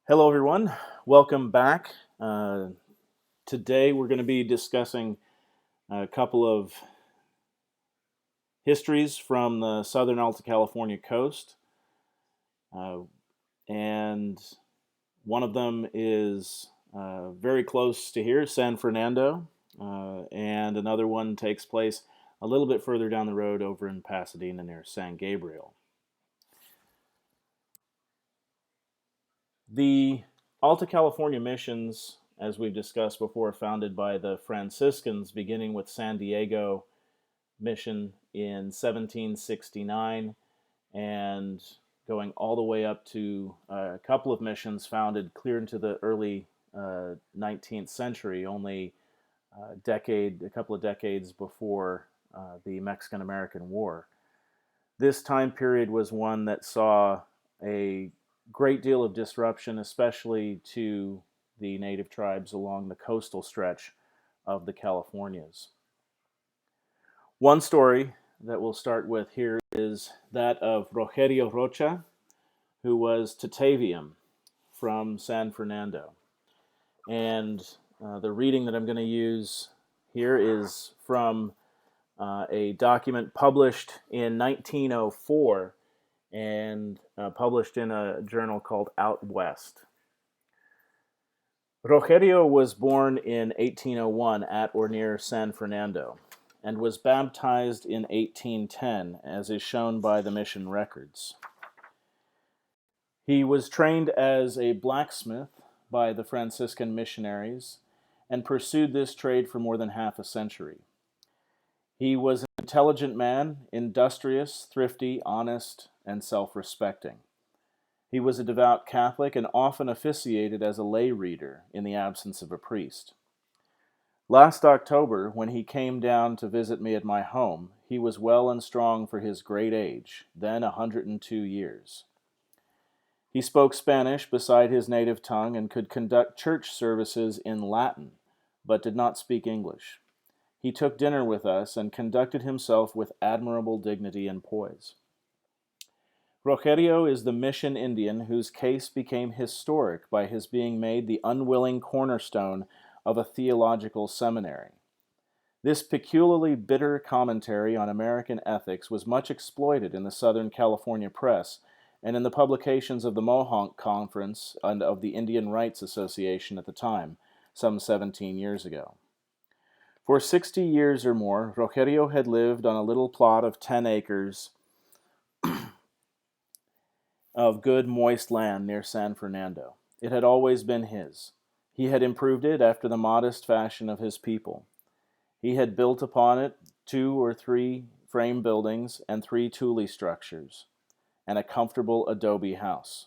Hello, everyone. Welcome back. Uh, Today, we're going to be discussing a couple of histories from the southern Alta California coast. Uh, and one of them is very close to here, San Fernando. And another one takes place a little bit further down the road over in Pasadena near San Gabriel. The Alta California missions, as we've discussed before, founded by the Franciscans, beginning with San Diego mission in 1769 and going all the way up to a couple of missions founded clear into the early 19th century, only a couple of decades before the Mexican-American War. This time period was one that saw a great deal of disruption, especially to the native tribes along the coastal stretch of the Californias. One story that we'll start with here is that of Rogerio Rocha, who was Tataviam from San Fernando. And the reading that I'm going to use here is from a document published in 1904 and published in a journal called Out West. Rogerio was born in 1801 at or near San Fernando and was baptized in 1810, as is shown by the mission records. He was trained as a blacksmith by the Franciscan missionaries and pursued this trade for more than half a century. He was an intelligent man, industrious, thrifty, honest, and self-respecting. He was a devout Catholic and often officiated as a lay reader in the absence of a priest. Last October, when he came down to visit me at my home, he was well and strong for his great age, then 102 years. He spoke Spanish beside his native tongue and could conduct church services in Latin, but did not speak English. He took dinner with us and conducted himself with admirable dignity and poise. Rogerio is the mission Indian whose case became historic by his being made the unwilling cornerstone of a theological seminary. This peculiarly bitter commentary on American ethics was much exploited in the Southern California press and in the publications of the Mohonk Conference and of the Indian Rights Association at the time, some 17 years ago. For 60 years or more, Rogerio had lived on a little plot of 10 acres of good moist land near San Fernando. It had always been his. He had improved it after the modest fashion of his people. He had built upon it 2 or 3 frame buildings and 3 tule structures, and a comfortable adobe house.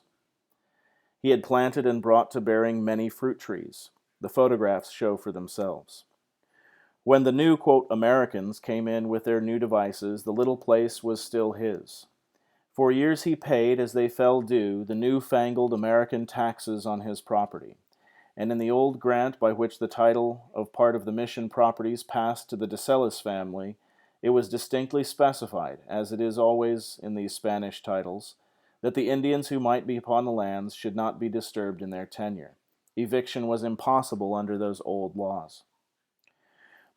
He had planted and brought to bearing many fruit trees. The photographs show for themselves. When the new, quote, Americans came in with their new devices, the little place was still his. For years he paid, as they fell due, the new-fangled American taxes on his property. And in the old grant by which the title of part of the mission properties passed to the DeCellis family, it was distinctly specified, as it is always in these Spanish titles, that the Indians who might be upon the lands should not be disturbed in their tenure. Eviction was impossible under those old laws.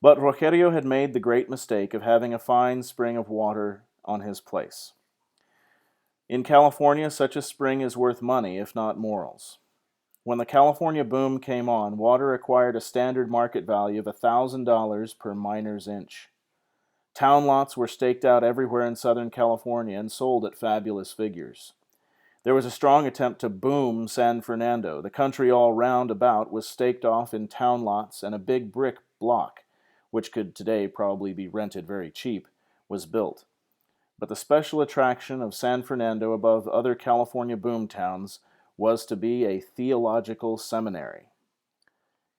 But Rogerio had made the great mistake of having a fine spring of water on his place. In California, such a spring is worth money, if not morals. When the California boom came on, water acquired a standard market value of $1,000 per miner's inch. Town lots were staked out everywhere in Southern California and sold at fabulous figures. There was a strong attempt to boom San Fernando. The country all round about was staked off in town lots, and a big brick block, which could today probably be rented very cheap, was built. But the special attraction of San Fernando above other California boom towns was to be a theological seminary.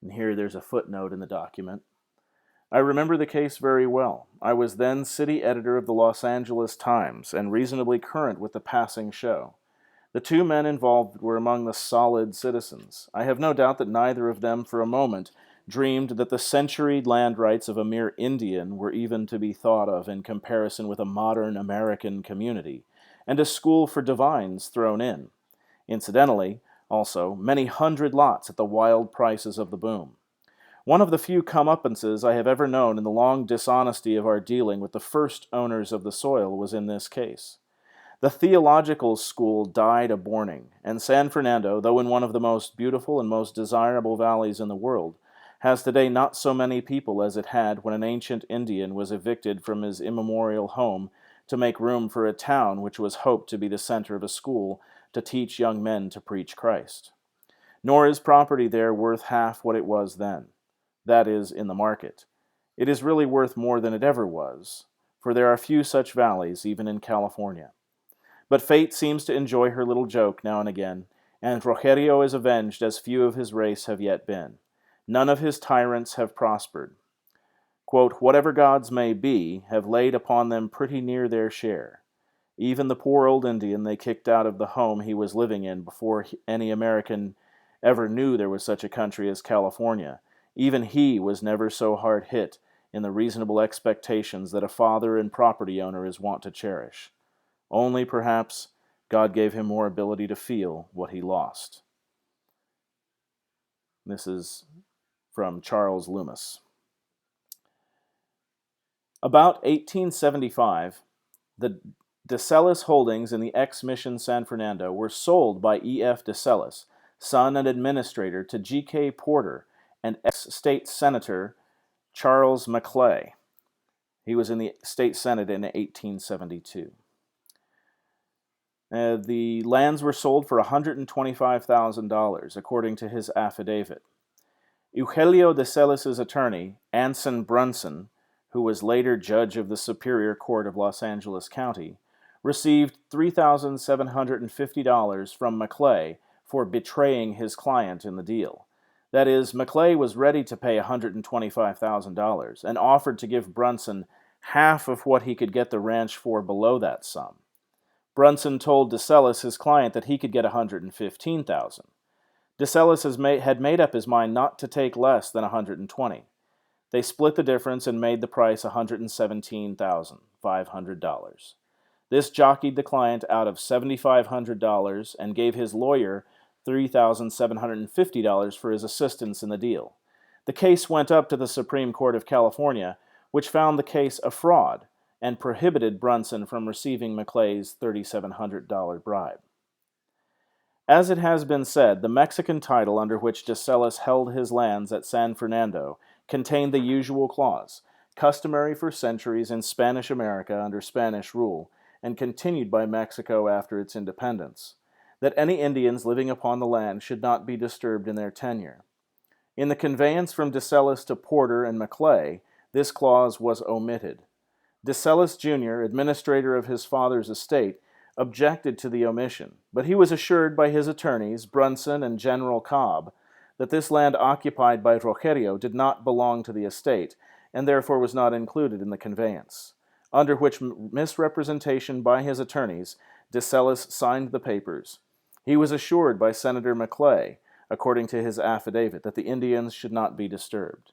And here there's a footnote in the document. I remember the case very well. I was then city editor of the Los Angeles Times and reasonably current with the passing show. The 2 men involved were among the solid citizens. I have no doubt that neither of them for a moment dreamed that the centuried land rights of a mere Indian were even to be thought of in comparison with a modern American community, and a school for divines thrown in. Incidentally, also many hundred lots at the wild prices of the boom. One of the few comeuppances I have ever known in the long dishonesty of our dealing with the first owners of the soil was in this case. The theological school died a borning, and San Fernando, though in one of the most beautiful and most desirable valleys in the world, has today not so many people as it had when an ancient Indian was evicted from his immemorial home to make room for a town which was hoped to be the center of a school to teach young men to preach Christ. Nor is property there worth half what it was then, that is, in the market. It is really worth more than it ever was, for there are few such valleys even in California. But fate seems to enjoy her little joke now and again, and Rogerio is avenged as few of his race have yet been. None of his tyrants have prospered. Quote, whatever gods may be, have laid upon them pretty near their share. Even the poor old Indian they kicked out of the home he was living in before any American ever knew there was such a country as California, even he was never so hard hit in the reasonable expectations that a father and property owner is wont to cherish. Only, perhaps, God gave him more ability to feel what he lost. This is from Charles Loomis. About 1875, the DeCellis holdings in the ex-mission San Fernando were sold by E.F. DeCellis, son and administrator, to G.K. Porter and ex-state senator Charles Maclay. He was in the state senate in 1872. The lands were sold for $125,000, according to his affidavit. Eugelio DeCellis' attorney, Anson Brunson, who was later judge of the Superior Court of Los Angeles County, received $3,750 from Maclay for betraying his client in the deal. That is, Maclay was ready to pay $125,000 and offered to give Brunson half of what he could get the ranch for below that sum. Brunson told DeCellis, his client, that he could get $115,000. DeCellis had made up his mind not to take less than $120,000. They split the difference and made the price $117,500. This jockeyed the client out of $7,500 and gave his lawyer $3,750 for his assistance in the deal. The case went up to the Supreme Court of California, which found the case a fraud and prohibited Brunson from receiving Maclay's $3,700 bribe. As it has been said, the Mexican title under which DeCellis held his lands at San Fernando contained the usual clause, customary for centuries in Spanish America under Spanish rule, and continued by Mexico after its independence, that any Indians living upon the land should not be disturbed in their tenure. In the conveyance from DeCellis to Porter and Maclay, this clause was omitted. DeCellis Jr., administrator of his father's estate, objected to the omission, but he was assured by his attorneys, Brunson and General Cobb, that this land occupied by Rogerio did not belong to the estate, and therefore was not included in the conveyance, under which misrepresentation by his attorneys, DeCellis signed the papers. He was assured by Senator Maclay, according to his affidavit, that the Indians should not be disturbed.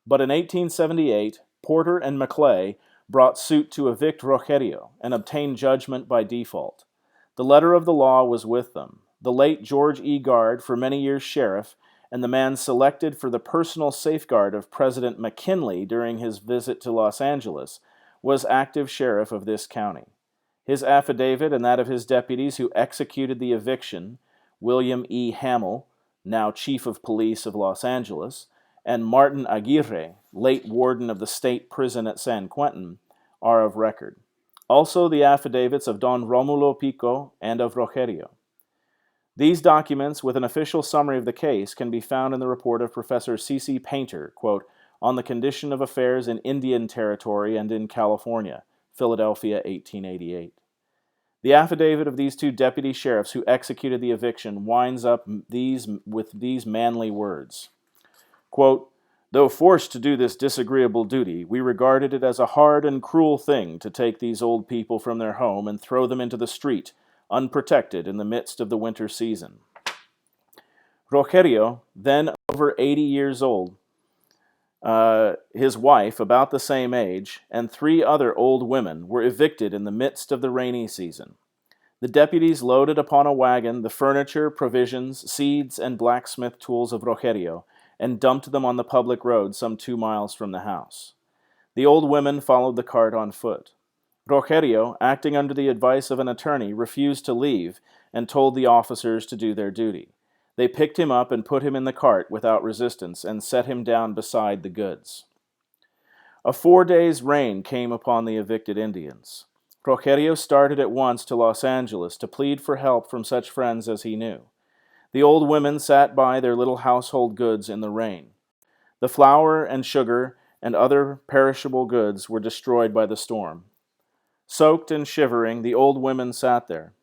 But in 1878, Porter and Maclay brought suit to evict Rogerio and obtain judgment by default. The letter of the law was with them. The late George E. Gard, for many years sheriff, and the man selected for the personal safeguard of President McKinley during his visit to Los Angeles, was active sheriff of this county. His affidavit and that of his deputies who executed the eviction, William E. Hamill, now chief of police of Los Angeles, and Martin Aguirre, late warden of the state prison at San Quentin, are of record. Also the affidavits of Don Romulo Pico and of Rogerio. These documents, with an official summary of the case, can be found in the report of Professor C.C. Painter, quote, on the condition of affairs in Indian Territory and in California, Philadelphia, 1888. The affidavit of these two deputy sheriffs who executed the eviction winds up with these manly words. Quote, though forced to do this disagreeable duty, we regarded it as a hard and cruel thing to take these old people from their home and throw them into the street, unprotected in the midst of the winter season. Rogerio, then over 80 years old, his wife, about the same age, and 3 other old women were evicted in the midst of the rainy season. The deputies loaded upon a wagon the furniture, provisions, seeds, and blacksmith tools of Rogerio, and dumped them on the public road some 2 miles from the house. The old women followed the cart on foot. Rogerio, acting under the advice of an attorney, refused to leave and told the officers to do their duty. They picked him up and put him in the cart without resistance and set him down beside the goods. A 4 days' rain came upon the evicted Indians. Rogerio started at once to Los Angeles to plead for help from such friends as he knew. The old women sat by their little household goods in the rain. The flour and sugar and other perishable goods were destroyed by the storm. Soaked and shivering, the old women sat there.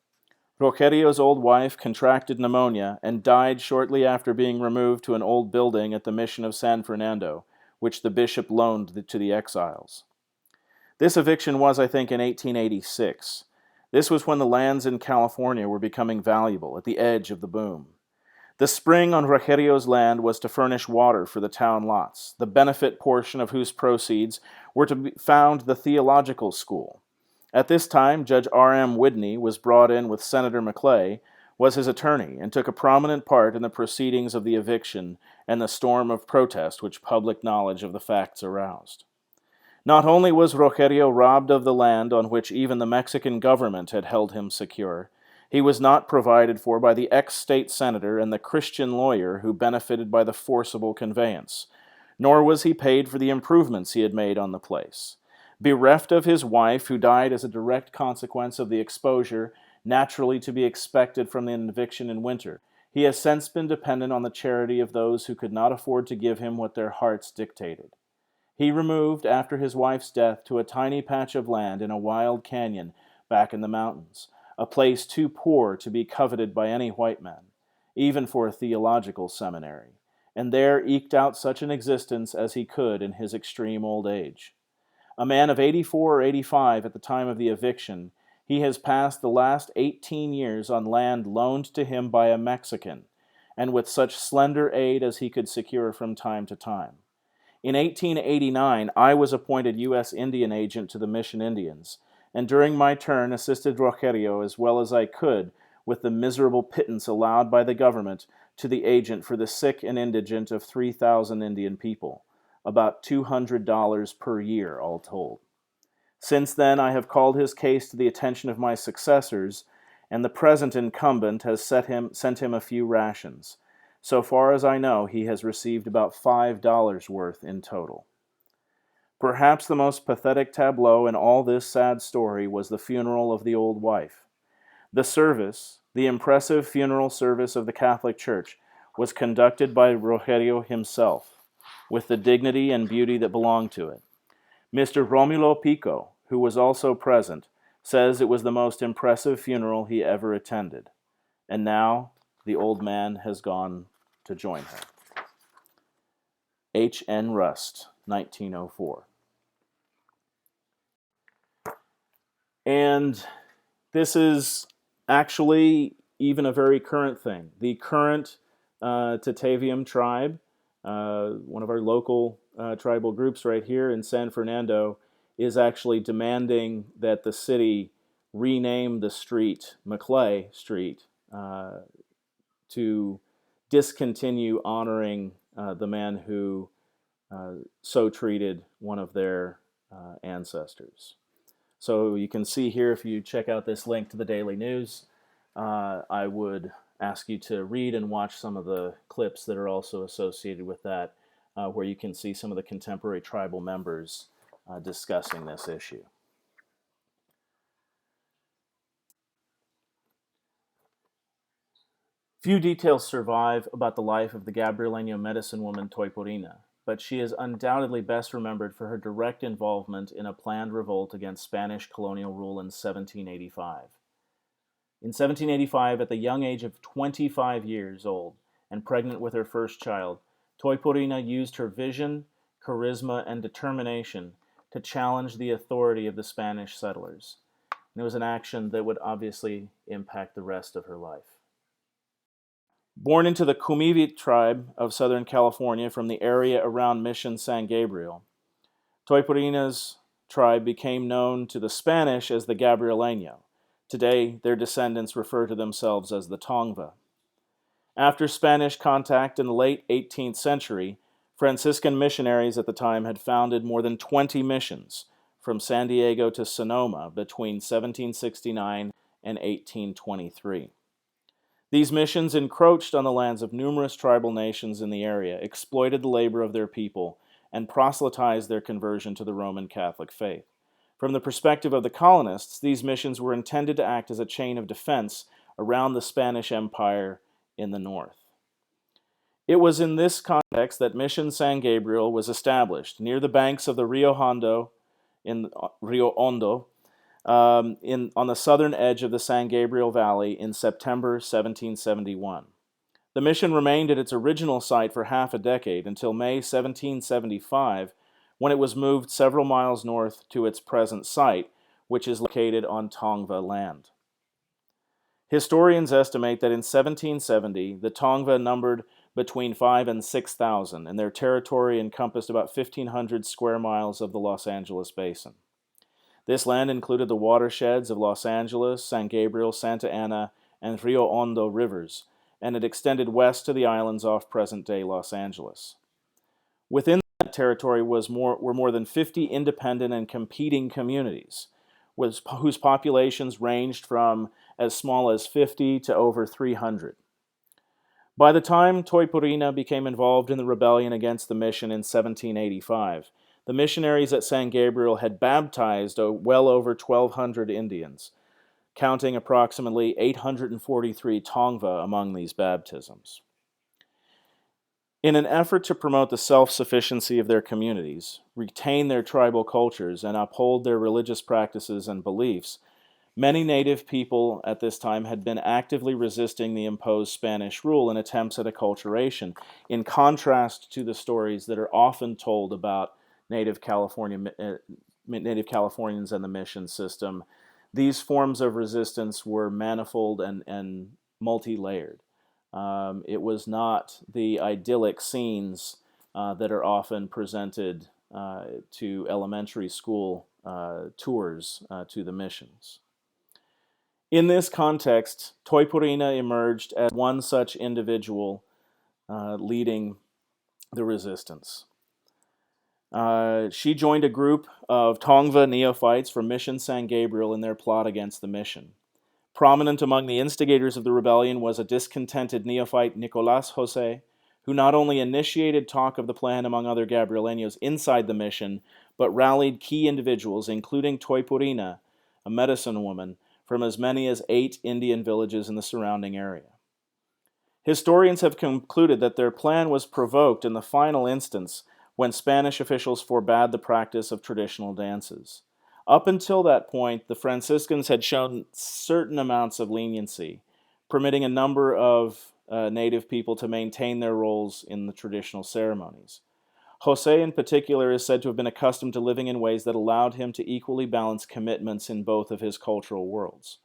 Rogerio's old wife contracted pneumonia and died shortly after being removed to an old building at the mission of San Fernando, which the bishop loaned to the exiles. This eviction was, I think, in 1886. This was when the lands in California were becoming valuable, at the edge of the boom. The spring on Rogerio's land was to furnish water for the town lots, the benefit portion of whose proceeds were to found the theological school. At this time, Judge R.M. Whitney was brought in with Senator Maclay, was his attorney, and took a prominent part in the proceedings of the eviction and the storm of protest which public knowledge of the facts aroused. Not only was Rogerio robbed of the land on which even the Mexican government had held him secure, he was not provided for by the ex-state senator and the Christian lawyer who benefited by the forcible conveyance, nor was he paid for the improvements he had made on the place. Bereft of his wife, who died as a direct consequence of the exposure naturally to be expected from an eviction in winter, he has since been dependent on the charity of those who could not afford to give him what their hearts dictated. He removed, after his wife's death, to a tiny patch of land in a wild canyon back in the mountains, a place too poor to be coveted by any white man, even for a theological seminary, and there eked out such an existence as he could in his extreme old age. A man of 84 or 85 at the time of the eviction, he has passed the last 18 years on land loaned to him by a Mexican, and with such slender aid as he could secure from time to time. In 1889, I was appointed U.S. Indian Agent to the Mission Indians, and during my turn assisted Rogerio as well as I could with the miserable pittance allowed by the government to the agent for the sick and indigent of 3,000 Indian people, about $200 per year all told. Since then, I have called his case to the attention of my successors, and the present incumbent has sent him a few rations. So far as I know, he has received about $5 worth in total. Perhaps the most pathetic tableau in all this sad story was the funeral of the old wife. The service, the impressive funeral service of the Catholic Church, was conducted by Rogerio himself, with the dignity and beauty that belonged to it. Mr. Romulo Pico, who was also present, says it was the most impressive funeral he ever attended. And now the old man has gone to join her. H. N. Rust, 1904. And this is actually even a very current thing. The current Tataviam tribe, one of our local tribal groups right here in San Fernando, is actually demanding that the city rename the street Maclay Street to discontinue honoring the man who so treated one of their ancestors. So you can see here, if you check out this link to the Daily News, I would ask you to read and watch some of the clips that are also associated with that, where you can see some of the contemporary tribal members discussing this issue. Few details survive about the life of the Gabrieleño medicine woman Toiporina, but she is undoubtedly best remembered for her direct involvement in a planned revolt against Spanish colonial rule in 1785. In 1785, at the young age of 25 years old and pregnant with her first child, Toiporina used her vision, charisma, and determination to challenge the authority of the Spanish settlers. And it was an action that would obviously impact the rest of her life. Born into the Cumivit tribe of Southern California from the area around Mission San Gabriel, Toiporina's tribe became known to the Spanish as the Gabrieleño, Today, their descendants refer to themselves as the Tongva. After Spanish contact in the late 18th century, Franciscan missionaries at the time had founded more than 20 missions from San Diego to Sonoma between 1769 and 1823. These missions encroached on the lands of numerous tribal nations in the area, exploited the labor of their people, and proselytized their conversion to the Roman Catholic faith. From the perspective of the colonists, these missions were intended to act as a chain of defense around the Spanish Empire in the north. It was in this context that Mission San Gabriel was established near the banks of the Rio Hondo, on the southern edge of the San Gabriel Valley in September 1771. The mission remained at its original site for half a decade until May 1775, when it was moved several miles north to its present site, which is located on Tongva land. Historians estimate that in 1770, the Tongva numbered between 5,000 and 6,000, and their territory encompassed about 1,500 square miles of the Los Angeles basin. This land included the watersheds of Los Angeles, San Gabriel, Santa Ana, and Rio Hondo rivers, and it extended west to the islands off present-day Los Angeles. Within that territory were more than 50 independent and competing communities, whose populations ranged from as small as 50 to over 300. By the time Toypurina became involved in the rebellion against the mission in 1785, the missionaries at San Gabriel had baptized well over 1,200 Indians, counting approximately 843 Tongva among these baptisms. In an effort to promote the self-sufficiency of their communities, retain their tribal cultures, and uphold their religious practices and beliefs, many native people at this time had been actively resisting the imposed Spanish rule in attempts at acculturation, in contrast to the stories that are often told about Native Californians and the mission system. These forms of resistance were manifold and multi-layered. It was not the idyllic scenes that are often presented to elementary school tours to the missions. In this context, Toypurina emerged as one such individual leading the resistance. She joined a group of Tongva neophytes from Mission San Gabriel in their plot against the mission. Prominent among the instigators of the rebellion was a discontented neophyte, Nicolas Jose, who not only initiated talk of the plan among other Gabrieleños inside the mission, but rallied key individuals, including Toypurina, a medicine woman, from as many as 8 Indian villages in the surrounding area. Historians have concluded that their plan was provoked in the final instance when Spanish officials forbade the practice of traditional dances. Up until that point, the Franciscans had shown certain amounts of leniency, permitting a number of native people to maintain their roles in the traditional ceremonies. Jose, in particular, is said to have been accustomed to living in ways that allowed him to equally balance commitments in both of his cultural worlds.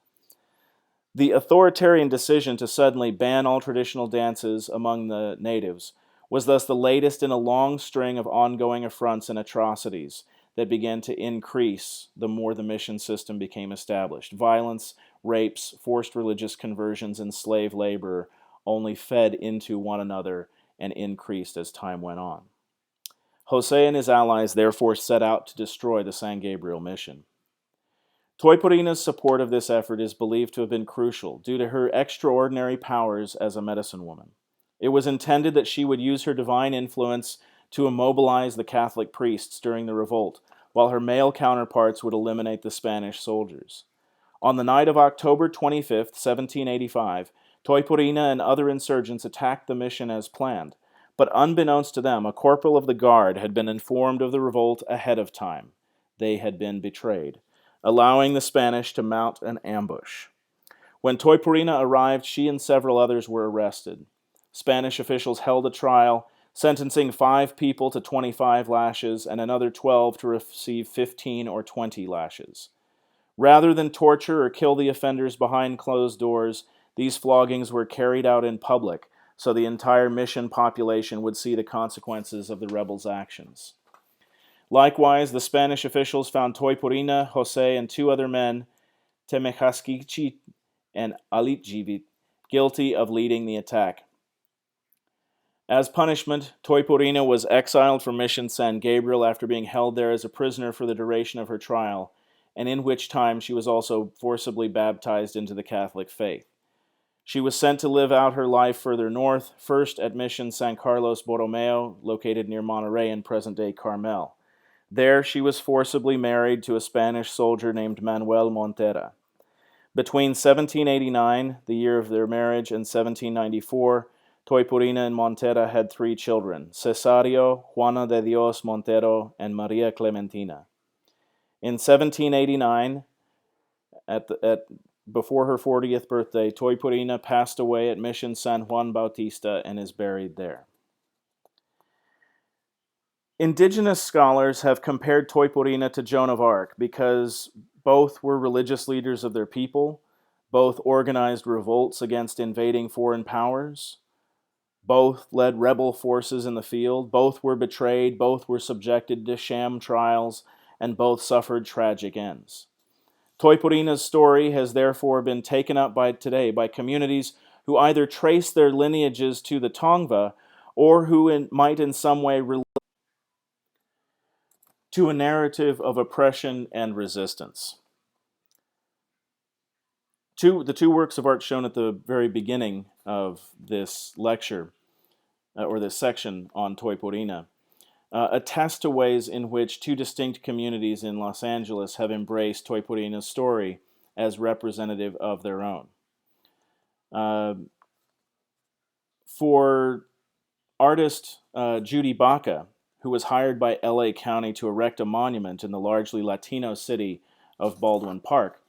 The authoritarian decision to suddenly ban all traditional dances among the natives was thus the latest in a long string of ongoing affronts and atrocities that began to increase the more the mission system became established. Violence, rapes, forced religious conversions, and slave labor only fed into one another and increased as time went on. Jose and his allies therefore set out to destroy the San Gabriel mission. Toypurina's support of this effort is believed to have been crucial due to her extraordinary powers as a medicine woman. It was intended that she would use her divine influence to immobilize the Catholic priests during the revolt, while her male counterparts would eliminate the Spanish soldiers. On the night of October 25, 1785, Toypurina and other insurgents attacked the mission as planned, but unbeknownst to them, a corporal of the guard had been informed of the revolt ahead of time. They had been betrayed, allowing the Spanish to mount an ambush. When Toypurina arrived, she and several others were arrested. Spanish officials held a trial, sentencing 5 people to 25 lashes and another 12 to receive 15 or 20 lashes. Rather than torture or kill the offenders behind closed doors, these floggings were carried out in public, so the entire mission population would see the consequences of the rebels' actions. Likewise, the Spanish officials found Toypurina, Jose, and 2 other men Temechaskichi, and Alitjivit, guilty of leading the attack. As punishment, Toypurina was exiled from Mission San Gabriel after being held there as a prisoner for the duration of her trial, and in which time she was also forcibly baptized into the Catholic faith. She was sent to live out her life further north, first at Mission San Carlos Borromeo, located near Monterrey in present-day Carmel. There she was forcibly married to a Spanish soldier named Manuel Montera. Between 1789, the year of their marriage, and 1794, Toypurina and Montera had 3 children, Cesario, Juana de Dios Montero, and Maria Clementina. In 1789, before her 40th birthday, Toypurina passed away at Mission San Juan Bautista and is buried there. Indigenous scholars have compared Toypurina to Joan of Arc because both were religious leaders of their people, both organized revolts against invading foreign powers, both led rebel forces in the field, both were betrayed, both were subjected to sham trials, and both suffered tragic ends. Toypurina's story has therefore been taken up today by communities who either trace their lineages to the Tongva or who might in some way relate to a narrative of oppression and resistance. The 2 works of art shown at the very beginning of this lecture, or this section on Toypurina, attest to ways in which 2 distinct communities in Los Angeles have embraced Toypurina's story as representative of their own. For artist Judy Baca, who was hired by LA County to erect a monument in the largely Latino city of Baldwin Park,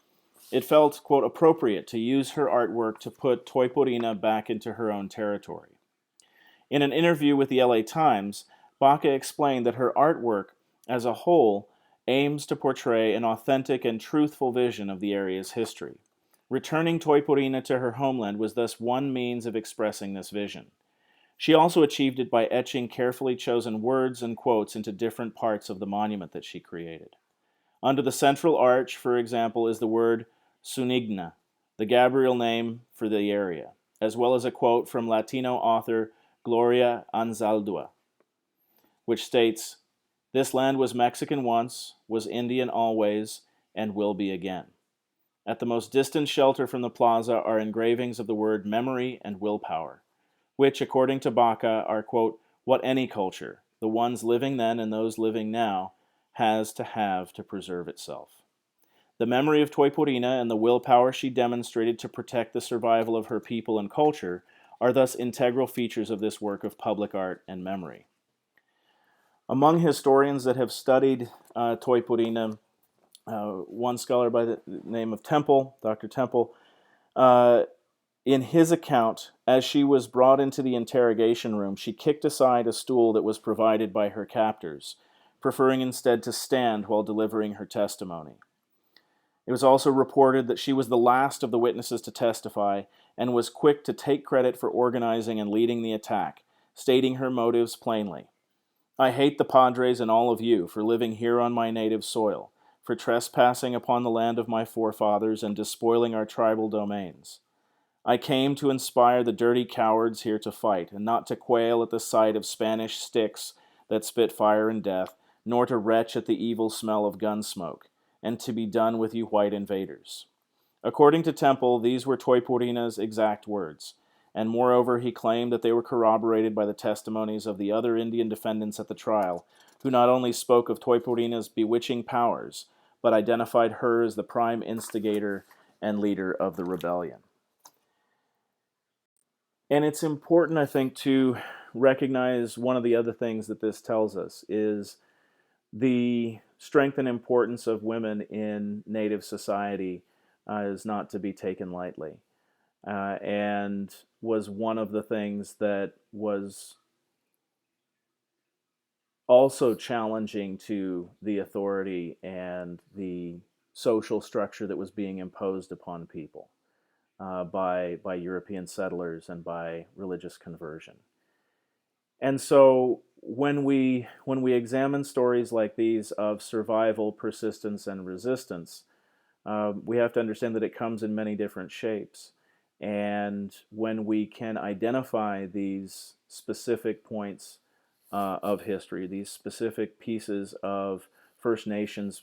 it felt, quote, appropriate to use her artwork to put Toypurina back into her own territory. In an interview with the LA Times, Baca explained that her artwork, as a whole, aims to portray an authentic and truthful vision of the area's history. Returning Toypurina to her homeland was thus one means of expressing this vision. She also achieved it by etching carefully chosen words and quotes into different parts of the monument that she created. Under the central arch, for example, is the word Sunigna, the Gabriel name for the area, as well as a quote from Latino author Gloria Anzaldúa, which states, "This land was Mexican once, was Indian always, and will be again." At the most distant shelter from the plaza are engravings of the word memory and willpower, which, according to Baca, are, quote, what any culture, the ones living then and those living now, has to have to preserve itself. The memory of Toypurina and the willpower she demonstrated to protect the survival of her people and culture are thus integral features of this work of public art and memory. Among historians that have studied Toypurina, one scholar by the name of Temple, Dr. Temple, in his account, as she was brought into the interrogation room, she kicked aside a stool that was provided by her captors, preferring instead to stand while delivering her testimony. It was also reported that she was the last of the witnesses to testify and was quick to take credit for organizing and leading the attack, stating her motives plainly. "I hate the Padres and all of you for living here on my native soil, for trespassing upon the land of my forefathers and despoiling our tribal domains. I came to inspire the dirty cowards here to fight, and not to quail at the sight of Spanish sticks that spit fire and death, nor to retch at the evil smell of gun smoke, and to be done with you white invaders." According to Temple, these were Toypurina's exact words, and moreover he claimed that they were corroborated by the testimonies of the other Indian defendants at the trial, who not only spoke of Toypurina's bewitching powers, but identified her as the prime instigator and leader of the rebellion. And it's important, I think, to recognize one of the other things that this tells us is the strength and importance of women in Native society is not to be taken lightly, and was one of the things that was also challenging to the authority and the social structure that was being imposed upon people by European settlers and by religious conversion. And so when we examine stories like these of survival, persistence, and resistance, we have to understand that it comes in many different shapes. And when we can identify these specific points of history, these specific pieces of First Nations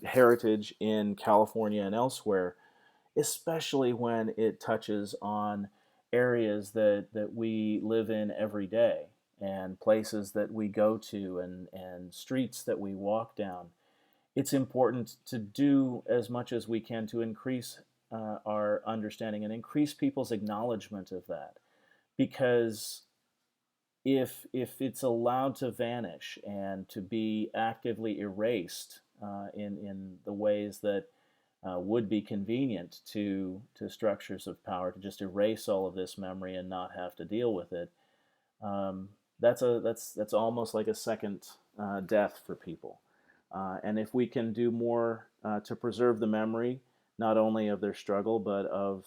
heritage in California and elsewhere, especially when it touches on areas that we live in every day and places that we go to and streets that we walk down. It's important to do as much as we can to increase our understanding and increase people's acknowledgement of that. Because if it's allowed to vanish and to be actively erased in the ways that would be convenient to structures of power, to just erase all of this memory and not have to deal with it, um, that's almost like a second death for people. And if we can do more to preserve the memory, not only of their struggle, but of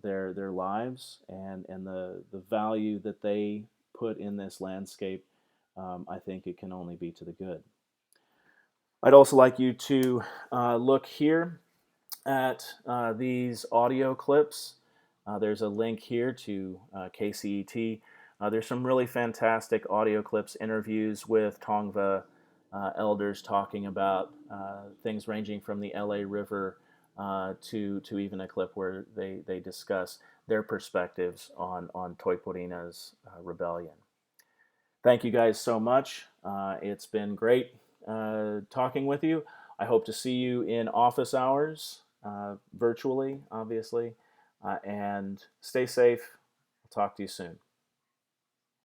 their lives and the value that they put in this landscape, I think it can only be to the good. I'd also like you to look here at these audio clips. There's a link here to KCET. There's some really fantastic audio clips, interviews with Tongva elders talking about things ranging from the LA River to even a clip where they discuss their perspectives on Toiporina's rebellion. Thank you guys so much. It's been great talking with you. I hope to see you in office hours, virtually, obviously. And stay safe. I'll talk to you soon.